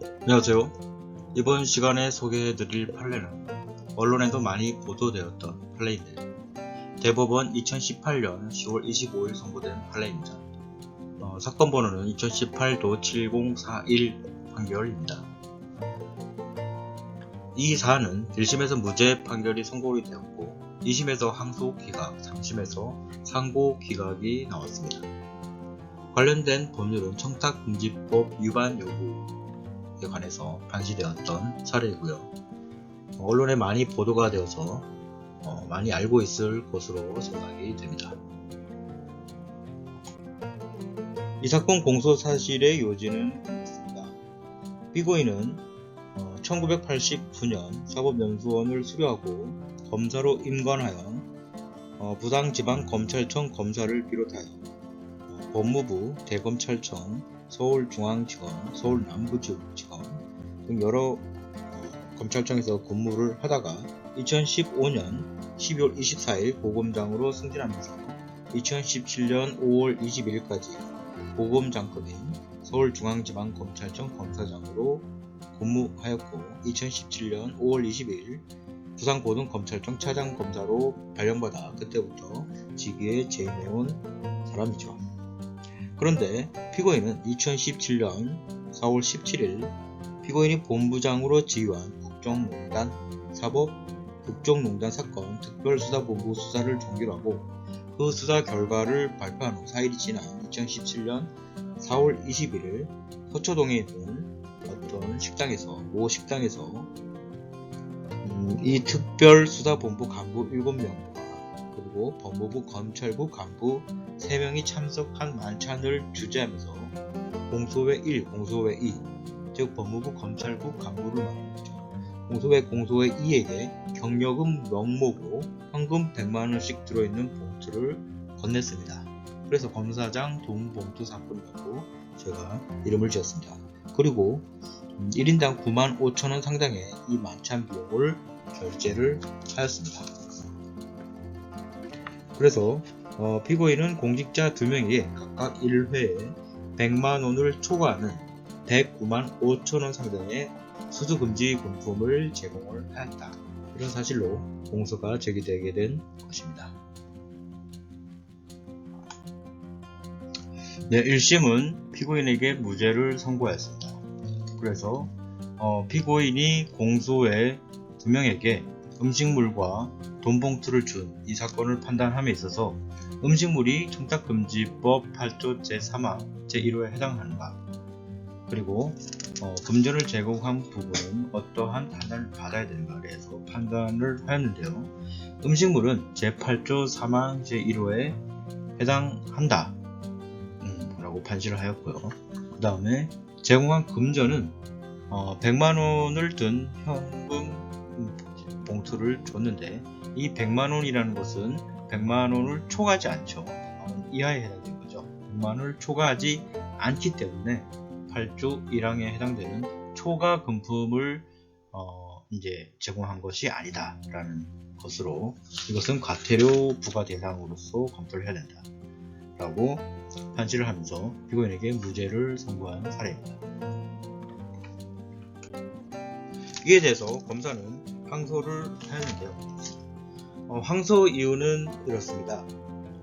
안녕하세요. 이번 시간에 소개해드릴 판례는 언론에도 많이 보도되었던 판례인데 대법원 2018년 10월 25일 선고된 판례입니다. 사건 번호는 2018도 7041 판결입니다. 이 사안은 1심에서 무죄 판결이 선고이 되었고 2심에서 항소 기각, 3심에서 상고 기각이 나왔습니다. 관련된 법률은 청탁금지법 위반 여부에 관해서 판시되었던 사례이고요. 언론에 많이 보도가 되어서 많이 알고 있을 것으로 생각이 됩니다. 이 사건 공소 사실의 요지는 이렇습니다. 피고인은 1989년 사법연수원을 수료하고 검사로 임관하여 부산지방검찰청 검사를 비롯하여 법무부, 대검찰청, 서울중앙지검, 서울남부지검 등 여러 검찰청에서 근무를 하다가 2015년 12월 24일 고검장으로 승진하면서 2017년 5월 21일까지 고검장급인 서울중앙지방검찰청 검사장으로 근무하였고 2017년 5월 20일 부산고등검찰청 차장검사로 발령받아 그때부터 직위에 재임해온 사람이죠. 그런데 피고인은 2017년 4월 17일 피고인이 본부장으로 지휘한 국정농단 사건 특별수사본부 수사를 종결하고 그 수사 결과를 발표한 후 4일이 지난 2017년 4월 21일 서초동에 있는 어떤 모 식당에서 이 특별수사본부 간부 7명과 그리고 법무부 검찰국 간부 3명이 참석한 만찬을 주재하면서 공소회 1, 공소회 2, 즉 법무부 검찰국 간부를 말하는 거죠. 공소회 2에게 경력금 명목으로 현금 100만원씩 들어있는 봉투를 건넸습니다. 그래서 검사장 돈봉투 사건이라고 제가 이름을 지었습니다. 그리고 1인당 95,000원 상당의 이 만찬 비용을 결제를 하였습니다. 그래서 피고인은 공직자 2명에게 각각 1회에 100만원을 초과하는 109만 5천원 상당의 수수금지 금품을 제공을 하였다. 이런 사실로 공소가 제기되게 된 것입니다. 네, 1심은 피고인에게 무죄를 선고하였습니다. 그래서 피고인이 공소의 2명에게 음식물과 돈봉투를 준 이 사건을 판단함에 있어서 음식물이 청탁금지법 8조 제3항 제1호에 해당하는가, 그리고 금전을 제공한 부분은 어떠한 판단을 받아야 되는가에 대해서 판단을 하였는데요. 음식물은 제8조 3항 제1호에 해당한다 라고 판시를 하였고요. 그 다음에 제공한 금전은 100만원을 든 현금 봉투를 줬는데 이 100만원이라는 것은 100만원을 초과하지 않죠. 100만원 이하에 해당되는 거죠. 100만원을 초과하지 않기 때문에 8조 1항에 해당되는 초과 금품을 이제 제공한 것이 아니다 라는 것으로 이것은 과태료 부과 대상으로서 검토를 해야 된다 라고 판시를 하면서 피고인에게 무죄를 선고한 사례입니다. 이에 대해서 검사는 항소를 하였는데요. 항소 이유는 이렇습니다.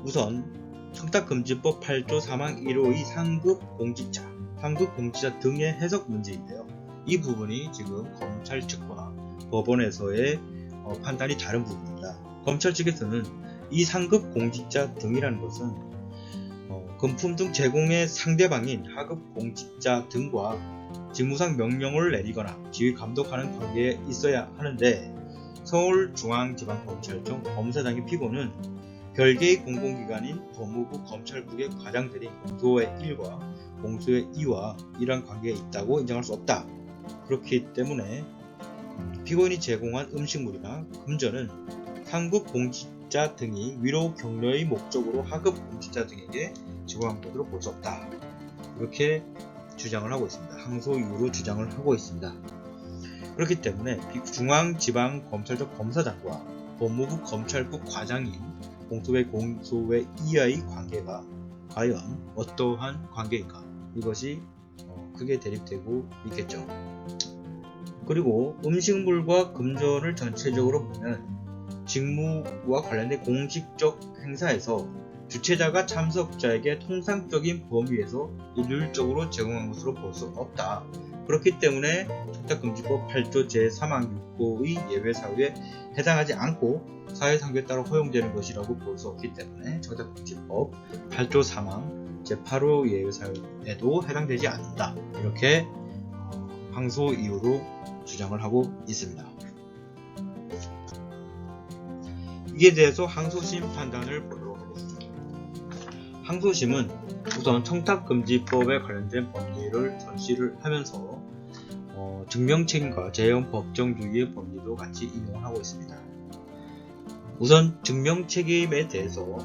우선 청탁금지법 8조 3항 1호의 상급 공직자 등의 해석 문제인데요. 이 부분이 지금 검찰 측과 법원에서의 판단이 다른 부분입니다. 검찰 측에서는 이 상급 공직자 등이라는 것은 금품 등 제공의 상대방인 하급 공직자 등과 직무상 명령을 내리거나 지휘 감독하는 관계에 있어야 하는데 서울중앙지방검찰청 검사장의 피고는 별개의 공공기관인 법무부 검찰국의 과장들이 공소회 1과 공소회 2와 이러한 관계에 있다고 인정할 수 없다. 그렇기 때문에 피고인이 제공한 음식물이나 금전은 상급 공직자 등이 위로 격려의 목적으로 하급 공직자 등에게 제공한 것으로 볼 수 없다. 이렇게 주장을 하고 있습니다. 항소 이유로 주장을 하고 있습니다. 그렇기 때문에 중앙지방검찰청 검사장과 법무부 검찰국 과장인 공소회 2와의 관계가 과연 어떠한 관계인가, 이것이 크게 대립되고 있겠죠. 그리고 음식물과 금전을 전체적으로 보면 직무와 관련된 공식적 행사에서 주최자가 참석자에게 통상적인 범위에서 일률적으로 제공한 것으로 볼 수 없다. 그렇기 때문에 청탁금지법 8조 제3항 6호의 예외사유에 해당하지 않고 사회상규에 따라 허용되는 것이라고 볼 수 없기 때문에 청탁금지법 8조 3항 제8호 예외사유에도 해당되지 않는다. 이렇게 항소 이유로 주장을 하고 있습니다. 이에 대해서 항소심 판단을 보도록 하겠습니다. 항소심은 우선 청탁금지법에 관련된 법리를 전시를 하면서 증명책임과 재형법정주의의 법리도 같이 인용을 하고 있습니다. 우선 증명책임에 대해서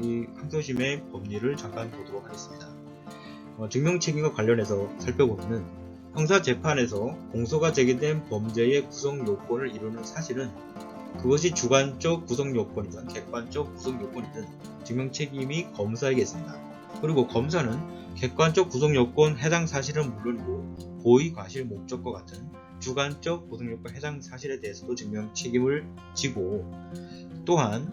이 항소심의 법리를 잠깐 보도록 하겠습니다. 증명책임과 관련해서 살펴보면 형사재판에서 공소가 제기된 범죄의 구성요건을 이루는 사실은 그것이 주관적 구성요건이든 객관적 구성요건이든 증명책임이 검사에게 있습니다. 그리고 검사는 객관적 구성요건 해당 사실은 물론이고 고의 과실 목적과 같은 주관적 구성요건 해당 사실에 대해서도 증명책임을 지고, 또한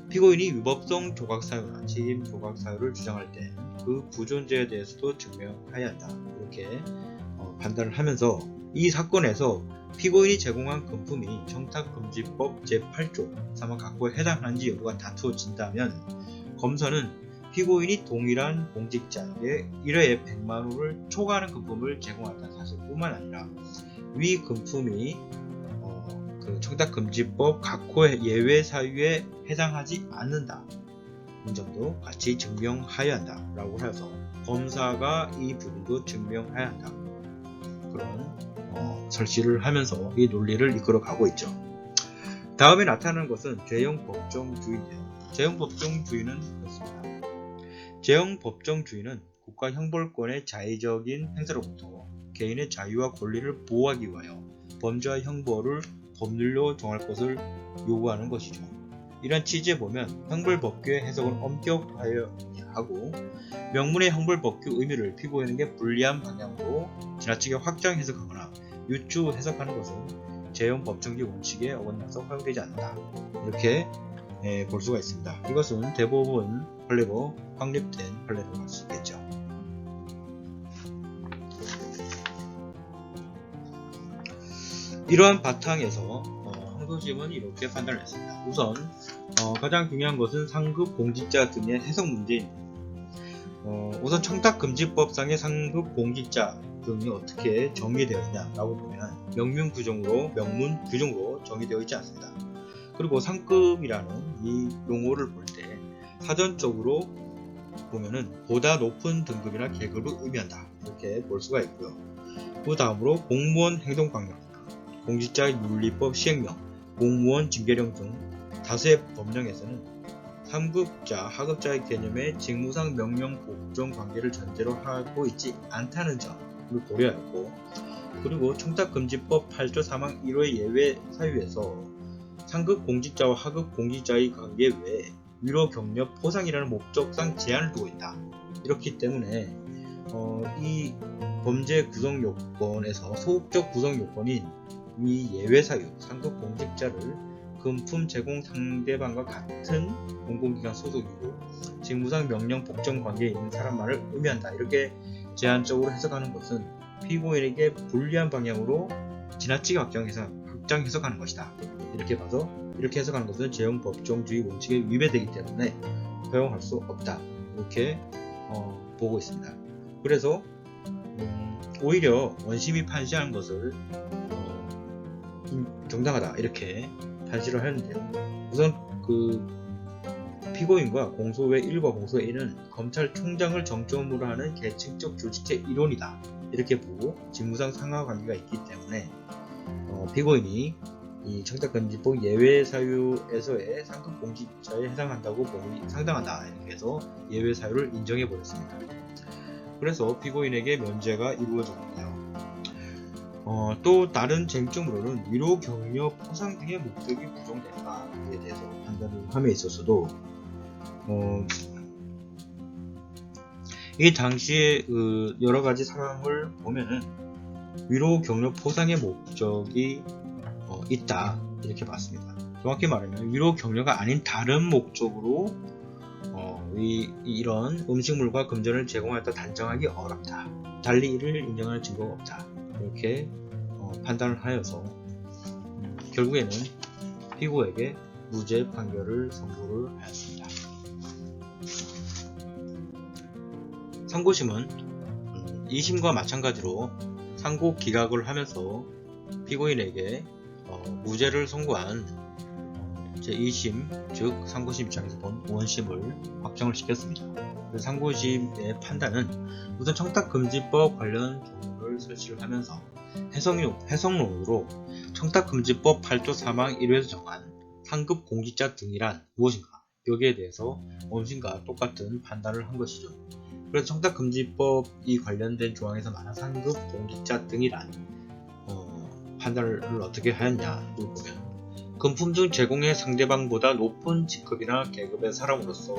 피고인이 위법성 조각사유나 책임 조각사유를 주장할 때 그 부존재에 대해서도 증명해야 한다. 이렇게 판단을 하면서 이 사건에서 피고인이 제공한 금품이 청탁금지법 제8조 3항 각호에 해당하는지 여부가 다투어진다면 검사는 피고인이 동일한 공직자에게 1회에 100만원을 초과하는 금품을 제공한다는 사실뿐만 아니라 위 금품이 그 청탁금지법 각호의 예외 사유에 해당하지 않는다. 이 점도 같이 증명해야 한다 라고 해서 검사가 이 부분도 증명해야 한다. 그런 설치를 하면서 이 논리를 이끌어 가고 있죠. 다음에 나타나는 것은 죄형법정주의인데요. 죄형법정주의는 그렇습니다. 죄형법정주의는 국가 형벌권의 자의적인 행사로부터 개인의 자유와 권리를 보호하기 위하여 범죄와 형벌을 법률로 정할 것을 요구하는 것이죠. 이런 취지에 보면 형벌법규의 해석은 엄격하여야 하고 명문의 형벌법규 의미를 피고인에게 불리한 방향으로 지나치게 확장 해석하거나 유추 해석하는 것은 재형법정주의 원칙에 어긋나서 허용되지 않는다. 이렇게 볼 수가 있습니다. 이것은 대부분 판례로 확립된 판례로 볼 수 있겠죠. 이러한 바탕에서 항소심은 이렇게 판단을 했습니다. 우선 가장 중요한 것은 상급 공직자 등의 해석 문제입니다. 우선 청탁금지법상의 상급 공직자 등이 어떻게 정의되어 있냐라고 보면 명문 규정으로 정의되어 있지 않습니다. 그리고 상급이라는 이 용어를 볼 때 사전적으로 보면은 보다 높은 등급이나 계급을 의미한다. 이렇게 볼 수가 있고요. 그 다음으로 공무원 행동강령, 공직자 윤리법 시행령, 공무원 징계령 등 다수의 법령에서는 상급자, 하급자의 개념의 직무상 명령 복종 관계를 전제로 하고 있지 않다는 점을 고려하였고, 그리고 청탁금지법 8조 3항 1호의 예외 사유에서 상급 공직자와 하급 공직자의 관계 외에 위로 격려 포상이라는 목적상 제한을 두고 있다. 이렇기 때문에 이 범죄 구성 요건에서 소극적 구성 요건인 이 예외 사유, 상급 공직자를 금품 제공 상대방과 같은 공공기관 소속이고 직무상 명령 복종 관계에 있는 사람만을 의미한다. 이렇게 제한적으로 해석하는 것은 피고인에게 불리한 방향으로 지나치게 확장 해석하는 것이다. 이렇게 봐서 이렇게 해석하는 것은 재형법정주의 원칙에 위배되기 때문에 허용할 수 없다. 이렇게 보고 있습니다. 그래서 오히려 원심이 판시하는 것을 정당하다 이렇게 판시를 하는데요. 우선 그 피고인과 공소의 1과 공소의 1은 검찰총장을 정점으로 하는 계층적 조직체 이론이다. 이렇게 보고 직무상 상하관계가 있기 때문에 피고인이 이 청탁금지법 예외 사유에서의 상급 공직자에 해당한다고 보니 상당하다. 이렇게 해서 예외 사유를 인정해 버렸습니다. 그래서 피고인에게 면제가 이루어졌는데요. 또 다른 쟁점으로는 위로 격려 포상 등의 목적이 부정된다에 대해서 판단을 함에 있어서도 이 당시에 그 여러 가지 상황을 보면은 위로 격려 포상의 목적이 있다 이렇게 봤습니다. 정확히 말하면 위로 격려가 아닌 다른 목적으로 이런 음식물과 금전을 제공하였다 단정하기 어렵다. 달리 이를 인정하는 증거가 없다. 이렇게 판단을 하여서 결국에는 피고에게 무죄 판결을 선고를 하였습니다. 상고심은 2심과 마찬가지로 상고 기각을 하면서 피고인에게 무죄를 선고한 제2심 즉 상고심 입장에서 본 원심을 확정을 시켰습니다. 상고심의 판단은 우선 청탁금지법 관련 조문을 설치를 하면서 해석론으로 청탁금지법 8조 3항 1호에서 정한 상급 공직자 등이란 무엇인가 여기에 대해서 원심과 똑같은 판단을 한 것이죠. 그래서 청탁금지법이 관련된 조항에서 말한 상급 공직자 등이란 판단을 어떻게 하였냐를 보면 금품 등 제공의 상대방보다 높은 직급이나 계급의 사람으로서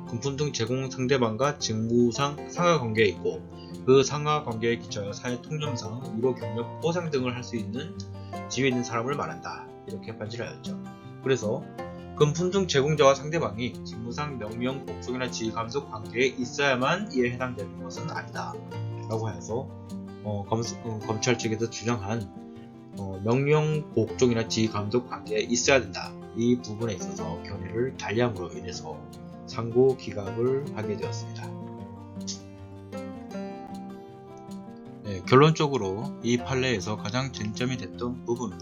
금품 등 제공 상대방과 직무상 상하관계에 있고 그 상하관계에 기초하여 사회 통념상 위로 격려 보상 등을 할 수 있는 지위에 있는 사람을 말한다. 이렇게 판시하였죠. 그래서 금품 등 제공자와 상대방이 직무상 명령, 복종이나 지위 감속 관계에 있어야만 이에 해당되는 것은 아니다. 라고 해서 검찰 측에서 주장한 명령, 복종이나 지위 감독 관계에 있어야 된다. 이 부분에 있어서 견해를 달리함으로 인해서 상고 기각을 하게 되었습니다. 결론적으로 이 판례에서 가장 쟁점이 됐던 부분은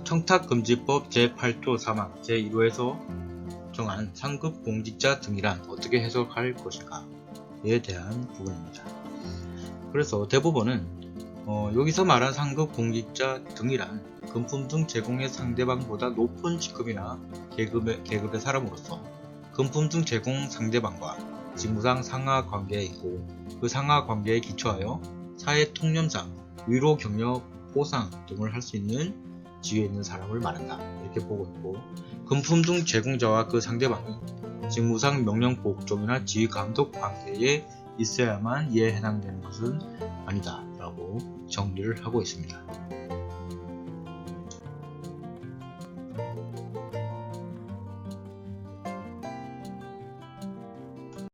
청탁금지법 제8조 3항 제1호에서 정한 상급 공직자 등이란 어떻게 해석할 것인가에 대한 부분입니다. 그래서 대법원은 여기서 말한 상급 공직자 등이란 금품 등 제공의 상대방보다 높은 직급이나 계급의 사람으로서 금품 등 제공 상대방과 직무상 상하 관계에 있고 그 상하 관계에 기초하여 사회 통념상 위로 격려 보상 등을 할 수 있는 지위에 있는 사람을 말한다. 이렇게 보고 있고 금품 등 제공자와 그 상대방이 직무상 명령 복종이나 지위 감독 관계에 있어야만 이에 해당되는 것은 아니다 라고 정리를 하고 있습니다.